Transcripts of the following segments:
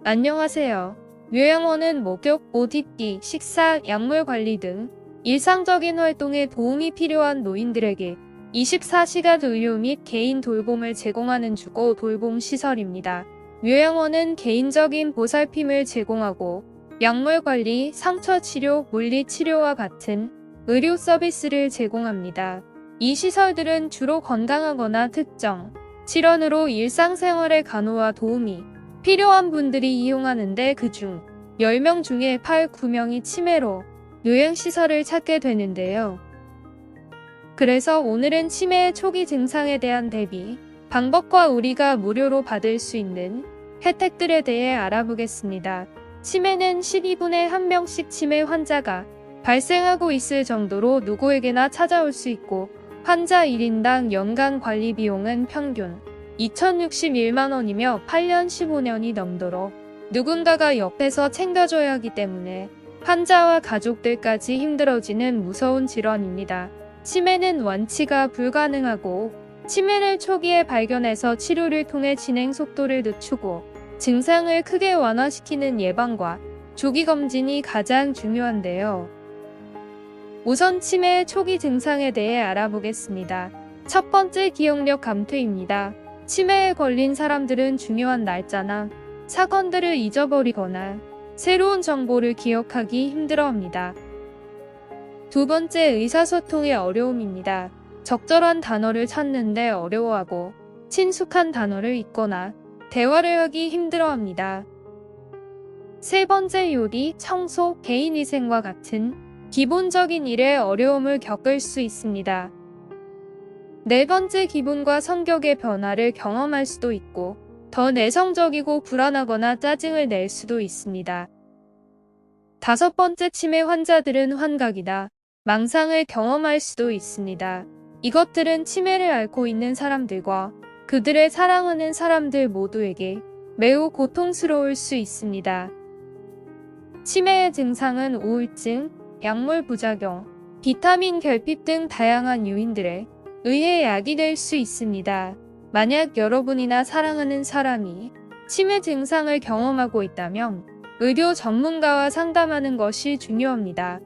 안녕하세요. 요양원은 목욕, 옷 입기, 식사, 약물 관리 등 일상적인 활동에 도움이 필요한 노인들에게 24시간 의료 및 개인 돌봄을 제공하는 주거 돌봄 시설입니다. 요양원은 개인적인 보살핌을 제공하고 약물 관리, 상처 치료, 물리 치료와 같은 의료 서비스를 제공합니다. 이 시설들은 주로 건강하거나 특정 질환으로 일상생활의 간호와 도움이 필요한 분들이 이용하는데 그중 10명 중에 8, 9명이 치매로 요양시설을 찾게 되는데요. 그래서 오늘은 치매의 초기 증상에 대한 대비 방법과 우리가 무료로 받을 수 있는 혜택들에 대해 알아보겠습니다. 치매는 12분에 1명씩 치매 환자가 발생하고 있을 정도로 누구에게나 찾아올 수 있고 환자 1인당 연간 관리 비용은 평균 2,061만원이며 8년 15년이 넘도록 누군가가 옆에서 챙겨줘야 하기 때문에 환자와 가족들까지 힘들어지는 무서운 질환입니다. 치매는 완치가 불가능하고 치매를 초기에 발견해서 치료를 통해 진행 속도를 늦추고 증상을 크게 완화시키는 예방과 조기 검진이 가장 중요한데요. 우선 치매의 초기 증상에 대해 알아보겠습니다. 첫 번째, 기억력 감퇴입니다. 치매에 걸린 사람들은 중요한 날짜나 사건들을 잊어버리거나 새로운 정보를 기억하기 힘들어합니다. 두 번째, 의사소통의 어려움입니다. 적절한 단어를 찾는데 어려워하고 친숙한 단어를 잊거나 대화를 하기 힘들어합니다. 세 번째, 요리, 청소, 개인위생과 같은 기본적인 일에 어려움을 겪을 수 있습니다. 네 번째, 기분과 성격의 변화를 경험할 수도 있고 더 내성적이고 불안하거나 짜증을 낼 수도 있습니다. 다섯 번째, 치매 환자들은 환각이나 망상을 경험할 수도 있습니다. 이것들은 치매를 앓고 있는 사람들과 그들의 사랑하는 사람들 모두에게 매우 고통스러울 수 있습니다. 치매의 증상은 우울증, 약물 부작용, 비타민 결핍 등 다양한 요인들에 의해 야기될 수 있습니다. 만약 여러분이나 사랑하는 사람이 치매 증상을 경험하고 있다면 의료 전문가와 상담하는 것이 중요합니다.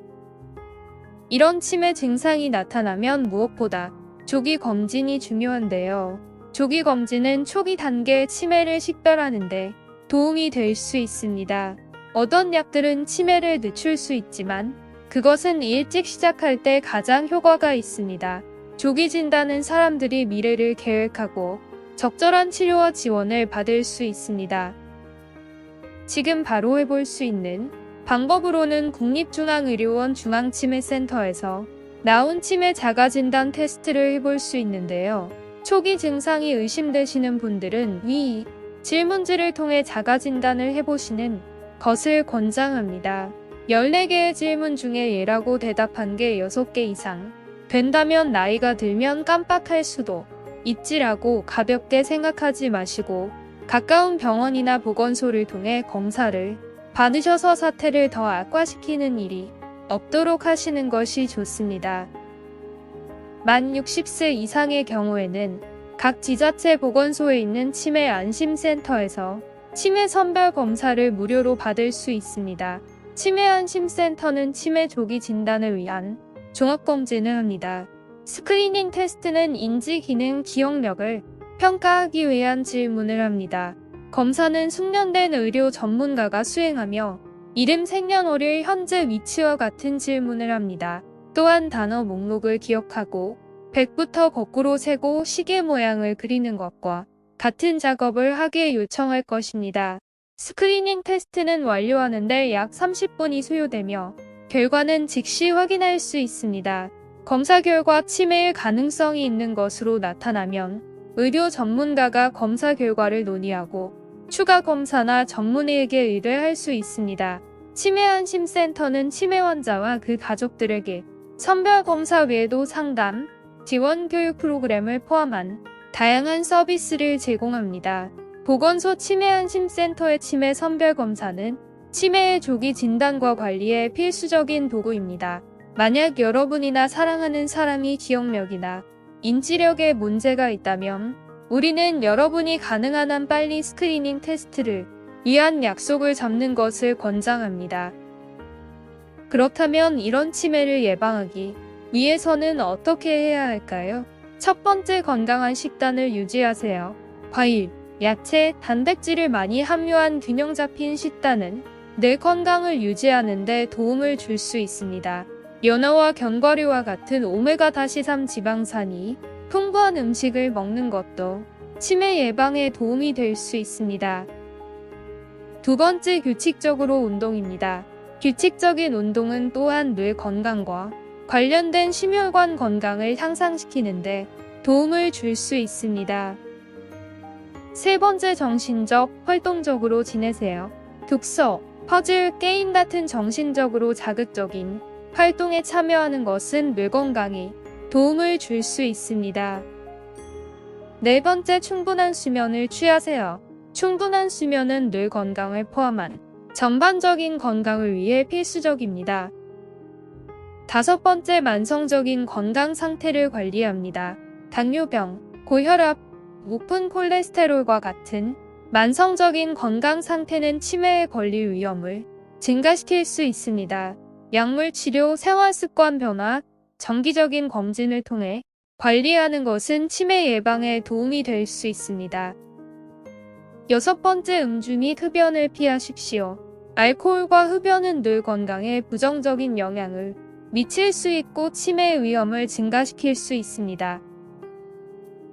이런 치매 증상이 나타나면 무엇보다 조기 검진이 중요한데요. 조기 검진은 초기 단계의 치매를 식별하는 데 도움이 될 수 있습니다. 어떤 약들은 치매를 늦출 수 있지만 그것은 일찍 시작할 때 가장 효과가 있습니다. 조기 진단은 사람들이 미래를 계획하고 적절한 치료와 지원을 받을 수 있습니다. 지금 바로 해볼 수 있는 방법으로는 국립중앙의료원 중앙치매센터에서 나온 치매 자가진단 테스트를 해볼 수 있는데요. 초기 증상이 의심되시는 분들은 위 질문지를 통해 자가진단을 해보시는 것을 권장합니다. 14개의 질문 중에 예라고 대답한 게 6개 이상 된다면 나이가 들면 깜빡할 수도 있지라고 가볍게 생각하지 마시고 가까운 병원이나 보건소를 통해 검사를 받으셔서 사태를 더 악화시키는 일이 없도록 하시는 것이 좋습니다. 만 60세 이상의 경우에는 각 지자체 보건소에 있는 치매 안심센터에서 치매 선별 검사를 무료로 받을 수 있습니다. 치매 안심센터는 치매 조기 진단을 위한 종합검진을 합니다. 스크리닝 테스트는 인지 기능, 기억력을 평가하기 위한 질문을 합니다. 검사는 숙련된 의료 전문가가 수행하며 이름, 생년월일, 현재 위치와 같은 질문을 합니다. 또한 단어 목록을 기억하고 100부터 거꾸로 세고 시계 모양을 그리는 것과 같은 작업을 하게 요청할 것입니다. 스크리닝 테스트는 완료하는데 약 30분이 소요되며 결과는 즉시 확인할 수 있습니다. 검사 결과 치매의 가능성이 있는 것으로 나타나면 의료 전문가가 검사 결과를 논의하고 추가 검사나 전문의에게 의뢰할 수 있습니다. 치매안심센터는 치매 환자와 그 가족들에게 선별 검사 외에도 상담, 지원 교육 프로그램을 포함한 다양한 서비스를 제공합니다. 보건소 치매안심센터의 치매 선별 검사는 치매의 조기 진단과 관리에 필수적인 도구입니다. 만약 여러분이나 사랑하는 사람이 기억력이나 인지력에 문제가 있다면 우리는 여러분이 가능한 한 빨리 스크리닝 테스트를 위한 약속을 잡는 것을 권장합니다. 그렇다면 이런 치매를 예방하기 위해서는 어떻게 해야 할까요? 첫 번째, 건강한 식단을 유지하세요. 과일, 야채, 단백질을 많이 함유한 균형 잡힌 식단은 뇌 건강을 유지하는 데 도움을 줄 수 있습니다. 연어와 견과류와 같은 오메가-3 지방산이 풍부한 음식을 먹는 것도 치매 예방에 도움이 될 수 있습니다. 두 번째, 규칙적으로 운동입니다. 규칙적인 운동은 또한 뇌 건강과 관련된 심혈관 건강을 향상시키는데 도움을 줄 수 있습니다. 세 번째, 정신적, 활동적으로 지내세요. 독서, 퍼즐, 게임 같은 정신적으로 자극적인 활동에 참여하는 것은 뇌 건강에 도움을 줄 수 있습니다. 네 번째, 충분한 수면을 취하세요. 충분한 수면은 뇌 건강을 포함한 전반적인 건강을 위해 필수적입니다. 다섯 번째, 만성적인 건강 상태를 관리합니다. 당뇨병, 고혈압, 높은 콜레스테롤과 같은 만성적인 건강 상태는 치매에 걸릴 위험을 증가시킬 수 있습니다. 약물 치료, 생활 습관 변화, 정기적인 검진을 통해 관리하는 것은 치매 예방에 도움이 될 수 있습니다. 여섯 번째, 음주 및 흡연을 피하십시오. 알코올과 흡연은 뇌 건강에 부정적인 영향을 미칠 수 있고 치매의 위험을 증가시킬 수 있습니다.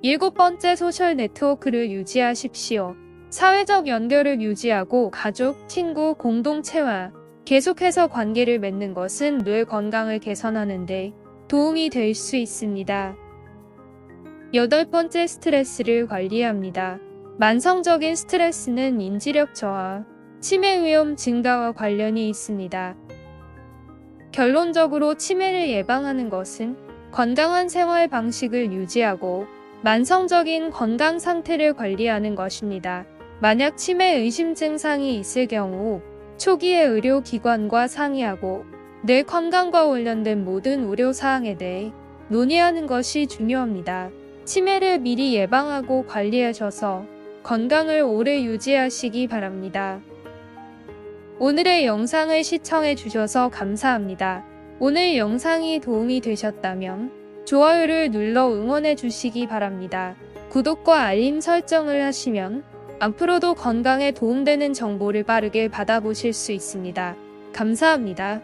일곱 번째, 소셜 네트워크를 유지하십시오. 사회적 연결을 유지하고 가족, 친구, 공동체와 계속해서 관계를 맺는 것은 뇌 건강을 개선하는 데 도움이 될 수 있습니다. 여덟 번째, 스트레스를 관리합니다. 만성적인 스트레스는 인지력 저하, 치매 위험 증가와 관련이 있습니다. 결론적으로 치매를 예방하는 것은 건강한 생활 방식을 유지하고 만성적인 건강 상태를 관리하는 것입니다. 만약 치매 의심 증상이 있을 경우 초기에 의료기관과 상의하고 뇌 건강과 관련된 모든 우려사항에 대해 논의하는 것이 중요합니다. 치매를 미리 예방하고 관리하셔서 건강을 오래 유지하시기 바랍니다. 오늘의 영상을 시청해 주셔서 감사합니다. 오늘 영상이 도움이 되셨다면 좋아요를 눌러 응원해 주시기 바랍니다. 구독과 알림 설정을 하시면 앞으로도 건강에 도움되는 정보를 빠르게 받아보실 수 있습니다. 감사합니다.